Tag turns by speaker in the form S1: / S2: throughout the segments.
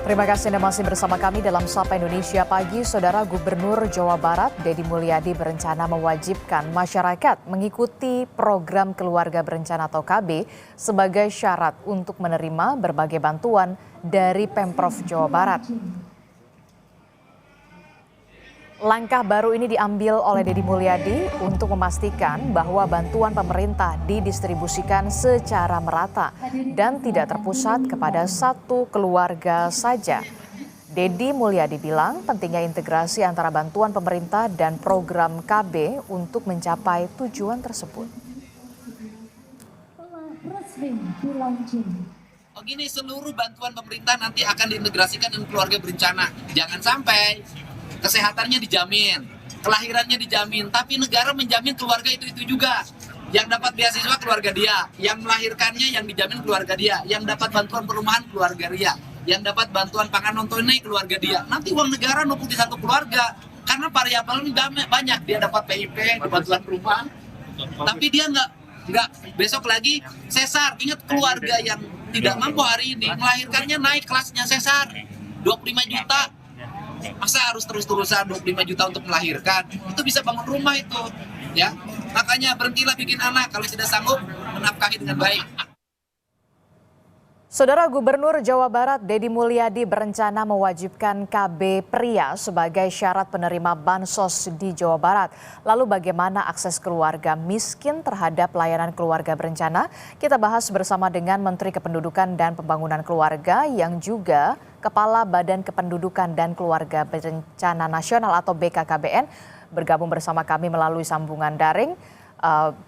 S1: Terima kasih Anda masih bersama kami dalam Sapa Indonesia Pagi. Saudara Gubernur Jawa Barat, Deddy Mulyadi berencana mewajibkan masyarakat mengikuti program Keluarga Berencana atau KB sebagai syarat untuk menerima berbagai bantuan dari Pemprov Jawa Barat. Langkah baru ini diambil oleh Deddy Mulyadi untuk memastikan bahwa bantuan pemerintah didistribusikan secara merata dan tidak terpusat kepada satu keluarga saja. Deddy Mulyadi bilang pentingnya integrasi antara bantuan pemerintah dan program KB untuk mencapai tujuan tersebut.
S2: Begini, seluruh bantuan pemerintah nanti akan diintegrasikan dengan keluarga berencana. Jangan sampai kesehatannya dijamin, kelahirannya dijamin, tapi negara menjamin keluarga itu juga. Yang dapat beasiswa keluarga dia, yang melahirkannya yang dijamin keluarga dia, yang dapat bantuan perumahan keluarga dia, yang dapat bantuan pangan non tunai keluarga dia. Nanti uang negara numpuk di satu keluarga, karena variabelnya banyak. Dia dapat PIP, bantuan perumahan, tapi dia nggak besok lagi sesar. Ingat, keluarga yang tidak mampu hari ini melahirkannya naik kelasnya sesar 25 juta. Masa harus terus-terusan 25 juta untuk melahirkan? Itu bisa bangun rumah itu, ya. Makanya berhentilah bikin anak kalau tidak sanggup menafkahi dengan baik.
S1: Saudara Gubernur Jawa Barat Deddy Mulyadi berencana mewajibkan KB pria sebagai syarat penerima bansos di Jawa Barat. Lalu bagaimana akses keluarga miskin terhadap layanan keluarga berencana? Kita bahas bersama dengan Menteri Kependudukan dan Pembangunan Keluarga yang juga Kepala Badan Kependudukan dan Keluarga Berencana Nasional atau BKKBN bergabung bersama kami melalui sambungan daring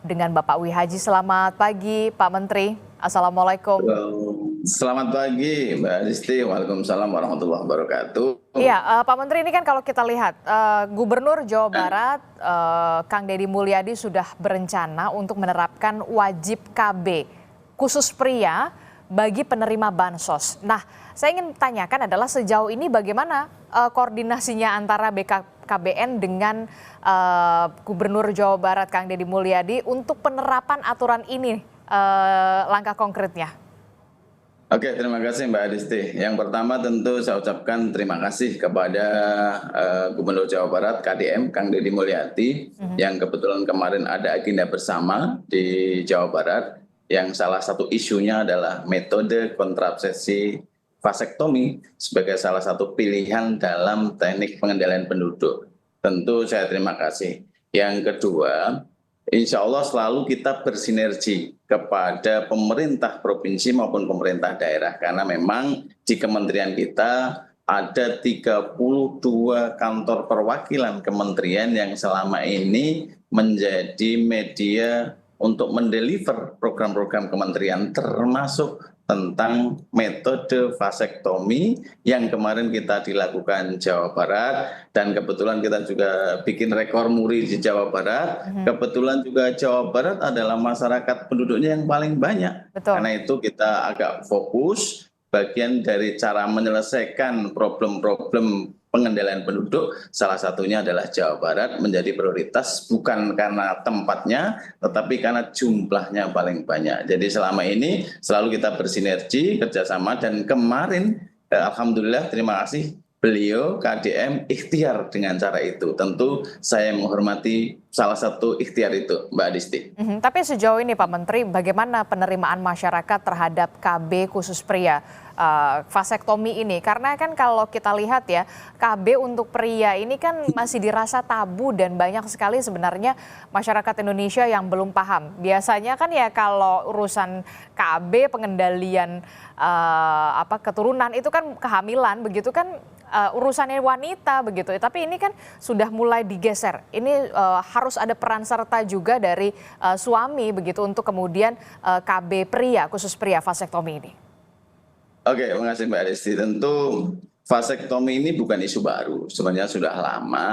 S1: dengan Bapak Wihaji. Selamat pagi Pak Menteri. Assalamualaikum.
S3: Selamat pagi Mbak Adisti. Waalaikumsalam warahmatullahi wabarakatuh.
S1: Iya Pak Menteri, ini kan kalau kita lihat Gubernur Jawa Barat Kang Deddy Mulyadi sudah berencana untuk menerapkan wajib KB khusus pria bagi penerima bansos. Nah, saya ingin tanyakan adalah sejauh ini bagaimana koordinasinya antara BKKBN dengan Gubernur Jawa Barat Kang Deddy Mulyadi untuk penerapan aturan ini, langkah konkretnya?
S3: Oke, terima kasih Mbak Adisti. Yang pertama tentu saya ucapkan terima kasih kepada Gubernur Jawa Barat KDM Kang Deddy Mulyadi yang kebetulan kemarin ada agenda bersama di Jawa Barat yang salah satu isunya adalah metode kontrasepsi vasektomi sebagai salah satu pilihan dalam teknik pengendalian penduduk. Tentu saya terima kasih. Yang kedua, insya Allah selalu kita bersinergi kepada pemerintah provinsi maupun pemerintah daerah. Karena memang di kementerian kita ada 32 kantor perwakilan kementerian yang selama ini menjadi media untuk mendeliver program-program kementerian termasuk tentang metode vasektomi yang kemarin kita dilakukan Jawa Barat, dan kebetulan kita juga bikin rekor muri di Jawa Barat. Kebetulan juga Jawa Barat adalah masyarakat penduduknya yang paling banyak.
S1: Betul.
S3: Karena itu kita agak fokus bagian dari cara menyelesaikan problem-problem pengendalian penduduk, salah satunya adalah Jawa Barat menjadi prioritas bukan karena tempatnya tetapi karena jumlahnya paling banyak. Jadi selama ini selalu kita bersinergi kerjasama, dan kemarin alhamdulillah terima kasih beliau KDM ikhtiar dengan cara itu. Tentu saya menghormati salah satu ikhtiar itu Mbak Adisti.
S1: Tapi sejauh ini Pak Menteri, bagaimana penerimaan masyarakat terhadap KB khusus pria vasektomi ini? Karena kan kalau kita lihat ya, KB untuk pria ini kan masih dirasa tabu dan banyak sekali sebenarnya masyarakat Indonesia yang belum paham. Biasanya kan ya kalau urusan KB pengendalian keturunan itu kan kehamilan begitu kan, urusannya wanita begitu. Tapi ini kan sudah mulai digeser. Ini harus ada peran serta juga dari suami begitu untuk kemudian KB pria khusus pria vasektomi ini.
S3: Oke, terima kasih Mbak Adisti. Tentu vasektomi ini bukan isu baru, sebenarnya sudah lama.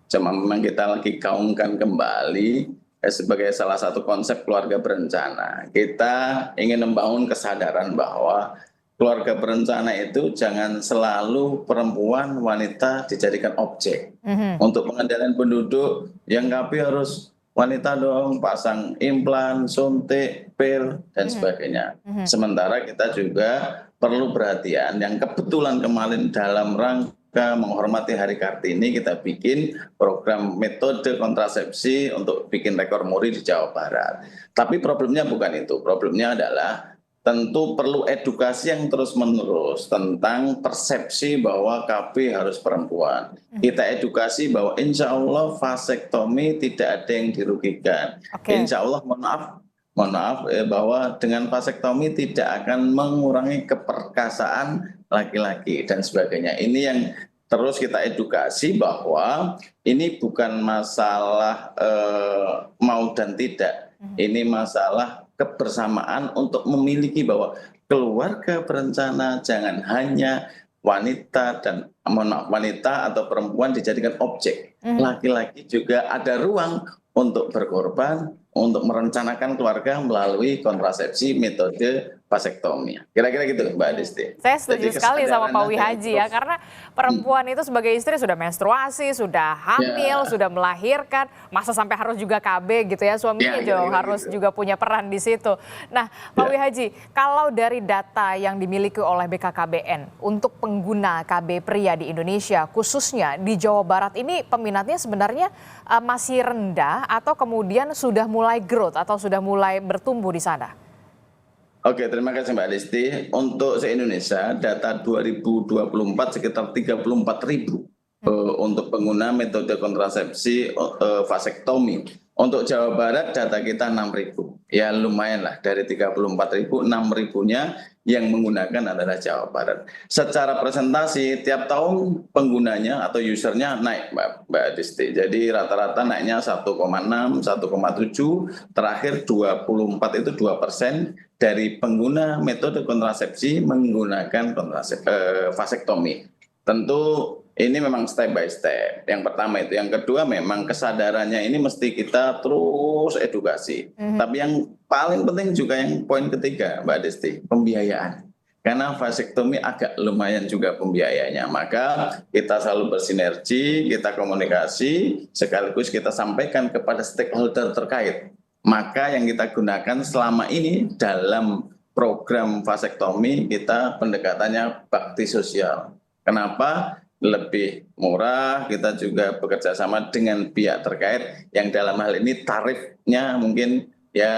S3: Cuma memang kita lagi gaungkan kembali sebagai salah satu konsep keluarga berencana. Kita ingin membangun kesadaran bahwa keluarga berencana itu jangan selalu perempuan, wanita dijadikan objek. Untuk pengendalian penduduk, yang KB harus wanita dong, pasang implan, suntik, pil, dan sebagainya. Sementara kita juga perlu perhatian yang kebetulan kemarin dalam rangka menghormati Hari Kartini kita bikin program metode kontrasepsi untuk bikin rekor muri di Jawa Barat. Tapi problemnya bukan itu, problemnya adalah tentu perlu edukasi yang terus-menerus tentang persepsi bahwa KB harus perempuan. Kita edukasi bahwa insya Allah vasektomi tidak ada yang dirugikan. Insya Allah, mohon maaf bahwa dengan vasektomi tidak akan mengurangi keperkasaan laki-laki dan sebagainya. Ini yang terus kita edukasi bahwa ini bukan masalah mau dan tidak. Ini masalah kebersamaan untuk memiliki bahwa keluarga berencana jangan hanya wanita dan wanita atau perempuan dijadikan objek. Laki-laki juga ada ruang untuk berkorban, untuk merencanakan keluarga melalui kontrasepsi metode vasektomi. Kira-kira gitu Mbak Adisti.
S1: Saya setuju sekali sama Pak Wihaji ya, karena perempuan itu sebagai istri sudah menstruasi, sudah hamil, sudah melahirkan, masa sampai harus juga KB gitu ya, suaminya harus juga punya peran di situ. Nah Pak Wihaji, kalau dari data yang dimiliki oleh BKKBN untuk pengguna KB pria di Indonesia, khususnya di Jawa Barat ini peminatnya sebenarnya masih rendah atau kemudian sudah mulai growth atau sudah mulai bertumbuh di sana?
S3: Oke, terima kasih Mbak Adisti. Untuk se-Indonesia, data 2024 sekitar 34.000 untuk pengguna metode kontrasepsi vasektomi. Untuk Jawa Barat data kita 6.000. Ya lumayan lah, dari 34.000, 6.000-nya yang menggunakan adalah Jawa Barat. Secara presentasi tiap tahun penggunanya atau usernya naik Mbak Adisti. Jadi rata-rata naiknya 1,6, 1,7, terakhir 24 itu 2% dari pengguna metode kontrasepsi menggunakan vasektomi. Tentu ini memang step by step. Yang pertama itu. Yang kedua memang kesadarannya ini mesti kita terus edukasi. Tapi yang paling penting juga yang poin ketiga Mbak Desti, pembiayaan. Karena vasektomi agak lumayan juga pembiayanya. Maka kita selalu bersinergi, kita komunikasi, sekaligus kita sampaikan kepada stakeholder terkait. Maka yang kita gunakan selama ini dalam program vasektomi kita pendekatannya bakti sosial. Kenapa? Lebih murah, kita juga bekerja sama dengan pihak terkait yang dalam hal ini tarifnya mungkin ya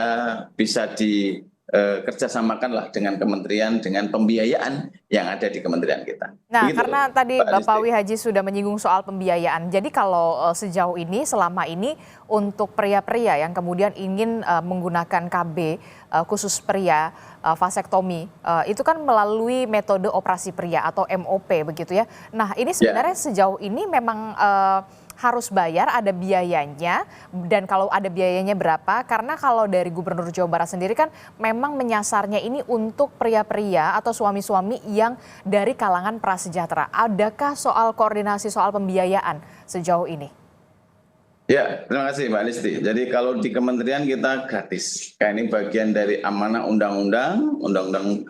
S3: bisa dikerjasamakanlah dengan kementerian, dengan pembiayaan yang ada di kementerian kita.
S1: Nah, gitu, karena tadi Bapak Wihaji sudah menyinggung soal pembiayaan. Jadi kalau sejauh ini, selama ini untuk pria-pria yang kemudian ingin menggunakan KB khusus pria vasektomi, itu kan melalui metode operasi pria atau MOP begitu ya. Nah ini sebenarnya sejauh ini memang harus bayar, ada biayanya, dan kalau ada biayanya berapa? Karena kalau dari Gubernur Jawa Barat sendiri kan memang menyasarnya ini untuk pria-pria atau suami-suami yang dari kalangan prasejahtera. Adakah soal koordinasi soal pembiayaan sejauh ini?
S3: Ya, terima kasih Mbak Listi. Jadi kalau di kementerian kita gratis. Ini bagian dari amanah Undang-Undang 52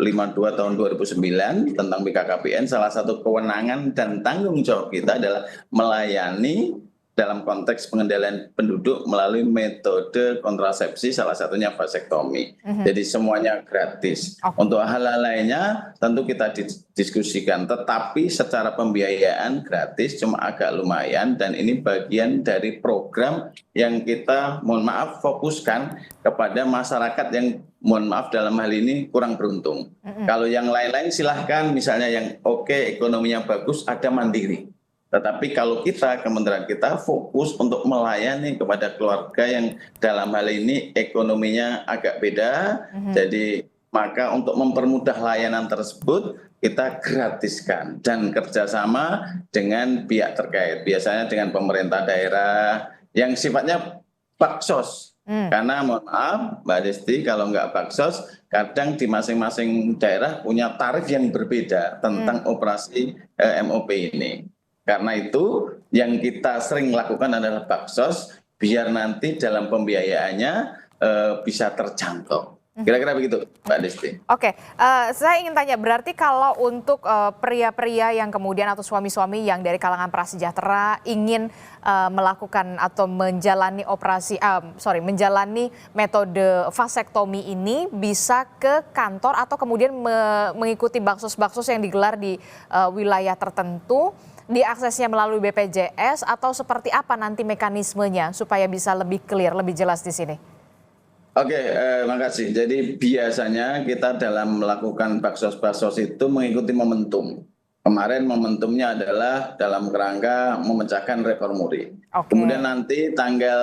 S3: tahun 2009 tentang BKKBN. Salah satu kewenangan dan tanggung jawab kita adalah melayani dalam konteks pengendalian penduduk melalui metode kontrasepsi, salah satunya vasektomi. Jadi semuanya gratis. Untuk hal-hal lainnya tentu kita diskusikan, tetapi secara pembiayaan gratis, cuma agak lumayan, dan ini bagian dari program yang kita, mohon maaf, fokuskan kepada masyarakat yang, mohon maaf dalam hal ini, kurang beruntung. Kalau yang lain-lain silahkan, misalnya yang ekonominya bagus, ada mandiri. Tetapi kalau kita, kementerian kita fokus untuk melayani kepada keluarga yang dalam hal ini ekonominya agak beda. Jadi maka untuk mempermudah layanan tersebut kita gratiskan dan kerjasama dengan pihak terkait. Biasanya dengan pemerintah daerah yang sifatnya baksos. Karena mohon maaf Mbak Desti, kalau nggak baksos kadang di masing-masing daerah punya tarif yang berbeda tentang operasi MOP ini. Karena itu yang kita sering lakukan adalah baksos biar nanti dalam pembiayaannya bisa terjangkau. Kira-kira begitu, Mbak Desti.
S1: Oke, saya ingin tanya, berarti kalau untuk pria-pria yang kemudian atau suami-suami yang dari kalangan prasejahtera ingin melakukan atau menjalani menjalani metode vasektomi ini bisa ke kantor atau kemudian mengikuti baksos-baksos yang digelar di wilayah tertentu, diaksesnya melalui BPJS atau seperti apa nanti mekanismenya supaya bisa lebih clear, lebih jelas di sini?
S3: Oke, makasih. Jadi biasanya kita dalam melakukan baksos-baksos itu mengikuti momentum. Kemarin momentumnya adalah dalam kerangka memecahkan rekor muri. Kemudian nanti tanggal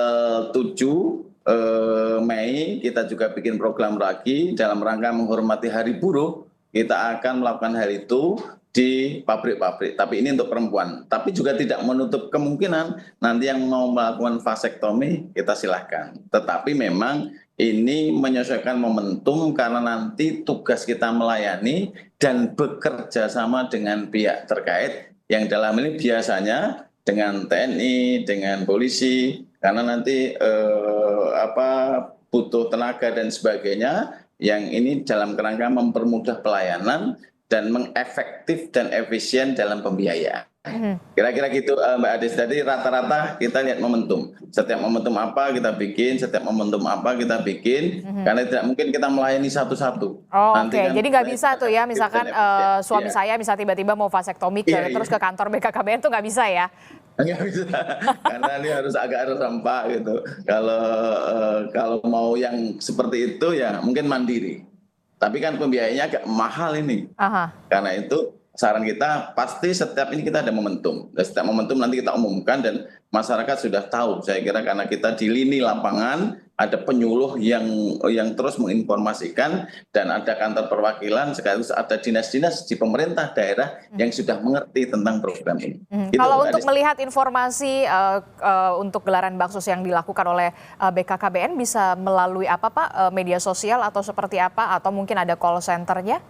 S3: 7 Mei kita juga bikin program lagi dalam rangka menghormati Hari Buruh. Kita akan melakukan hal itu di pabrik-pabrik, tapi ini untuk perempuan. Tapi juga tidak menutup kemungkinan nanti yang mau melakukan vasektomi kita silahkan. Tetapi memang ini menyesuaikan momentum karena nanti tugas kita melayani dan bekerja sama dengan pihak terkait yang dalam ini biasanya dengan TNI, dengan polisi, karena nanti butuh tenaga dan sebagainya yang ini dalam kerangka mempermudah pelayanan dan mengefektif dan efisien dalam pembiayaan. Kira-kira gitu Mbak Adis. Jadi rata-rata kita lihat momentum. Setiap momentum apa kita bikin, setiap momentum apa kita bikin. Karena tidak mungkin kita melayani satu-satu.
S1: Oke, jadi nggak bisa tuh ya, misalkan suami saya bisa tiba-tiba mau vasektomi terus ke kantor BKKBN tuh nggak bisa ya?
S3: Nggak bisa, karena ini harus agak rempak gitu. Kalau mau yang seperti itu ya mungkin mandiri. Tapi kan pembiayaannya agak mahal ini. Karena itu saran kita pasti setiap ini kita ada momentum. Dan setiap momentum nanti kita umumkan dan masyarakat sudah tahu. Saya kira karena kita di lini lapangan ada penyuluh yang terus menginformasikan dan ada kantor perwakilan sekaligus ada dinas-dinas di pemerintah daerah yang sudah mengerti tentang program ini.
S1: Gitu, kalau untuk melihat informasi untuk gelaran baksos yang dilakukan oleh BKKBN bisa melalui apa Pak? Media sosial atau seperti apa? Atau mungkin ada call center-nya?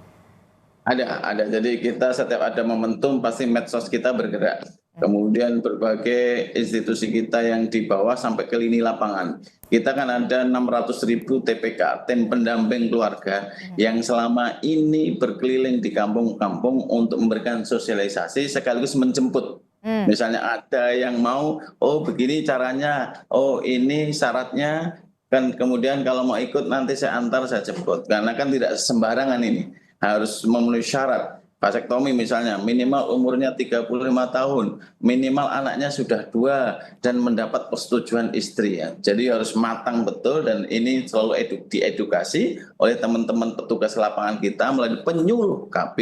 S3: Ada. Jadi kita setiap ada momentum pasti medsos kita bergerak. Kemudian berbagai institusi kita yang di bawah sampai ke lini lapangan. Kita kan ada 600.000 TPK, tim pendamping keluarga, yang selama ini berkeliling di kampung-kampung untuk memberikan sosialisasi sekaligus menjemput. Misalnya ada yang mau, oh begini caranya, oh ini syaratnya, kan kemudian kalau mau ikut nanti saya antar, saya jemput. Karena kan tidak sembarangan ini. Harus memenuhi syarat. Vasektomi misalnya minimal umurnya 35 tahun, minimal anaknya sudah 2 dan mendapat persetujuan istri ya. Jadi harus matang betul dan ini selalu diedukasi oleh teman-teman petugas lapangan kita melalui penyuluh KB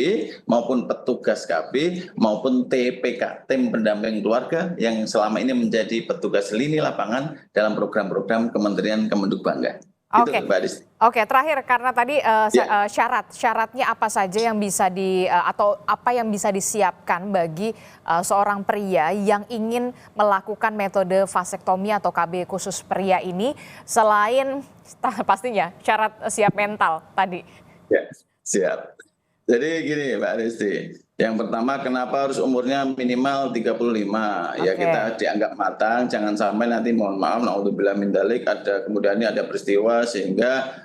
S3: maupun petugas KB maupun TPK, tim pendamping keluarga yang selama ini menjadi petugas lini lapangan dalam program-program Kementerian Kemendikbudayaan.
S1: Oke, terakhir karena tadi syaratnya apa saja yang bisa atau apa yang bisa disiapkan bagi seorang pria yang ingin melakukan metode vasektomi atau KB khusus pria ini selain pastinya syarat siap mental tadi.
S3: Ya, siap. Jadi gini Mbak Desti, yang pertama kenapa harus umurnya minimal 35? Ya kita dianggap matang, jangan sampai nanti mohon maaf naudzubillah min dzalik kemudian ini ada peristiwa sehingga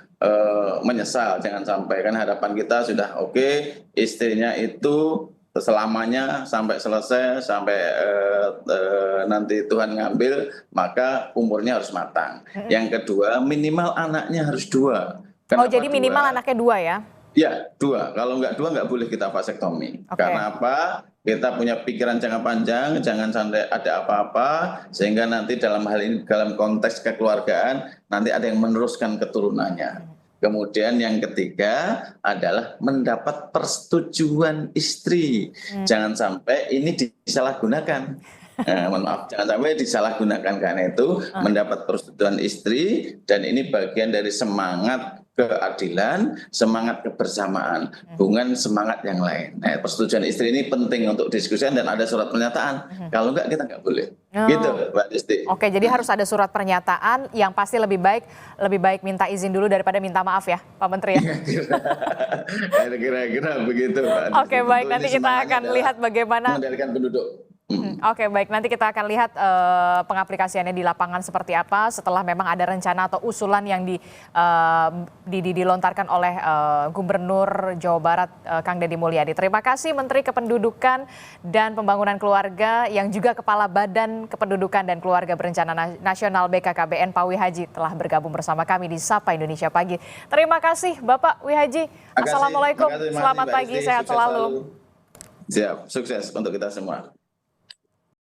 S3: menyesal, jangan sampai. Kan harapan kita sudah oke, istrinya itu selamanya sampai selesai, sampai nanti Tuhan ngambil, maka umurnya harus matang. Yang kedua minimal anaknya harus 2.
S1: Kenapa jadi minimal 2? Anaknya 2 ya?
S3: Ya 2, kalau nggak 2 nggak boleh kita vasektomi. Karena apa? Kita punya pikiran jangka panjang, jangan sampai ada apa-apa sehingga nanti dalam hal ini dalam konteks kekeluargaan nanti ada yang meneruskan keturunannya. Kemudian yang ketiga adalah mendapat persetujuan istri. Jangan sampai ini disalahgunakan. Mohon maaf, jangan sampai disalahgunakan karena itu mendapat persetujuan istri dan ini bagian dari semangat keadilan, semangat kebersamaan, bukan semangat yang lain. Nah, persetujuan istri ini penting untuk diskusikan dan ada surat pernyataan. Kalau enggak kita nggak boleh. Gitu, Mbak Desti.
S1: Oke, jadi harus ada surat pernyataan yang pasti lebih baik minta izin dulu daripada minta maaf ya, Pak Menteri ya.
S3: Kira-kira begitu, Pak.
S1: Oke, baik, nanti kita akan lihat bagaimana
S3: mengendalikan penduduk.
S1: Oke, baik. Nanti kita akan lihat pengaplikasiannya di lapangan seperti apa setelah memang ada rencana atau usulan yang dilontarkan oleh Gubernur Jawa Barat Kang Deddy Mulyadi. Terima kasih Menteri Kependudukan dan Pembangunan Keluarga yang juga Kepala Badan Kependudukan dan Keluarga Berencana Nasional BKKBN Pak Wihaji telah bergabung bersama kami di Sapa Indonesia Pagi. Terima kasih Bapak Wihaji. Assalamualaikum. Selamat pagi, sehat selalu.
S3: Siap, sukses untuk kita semua.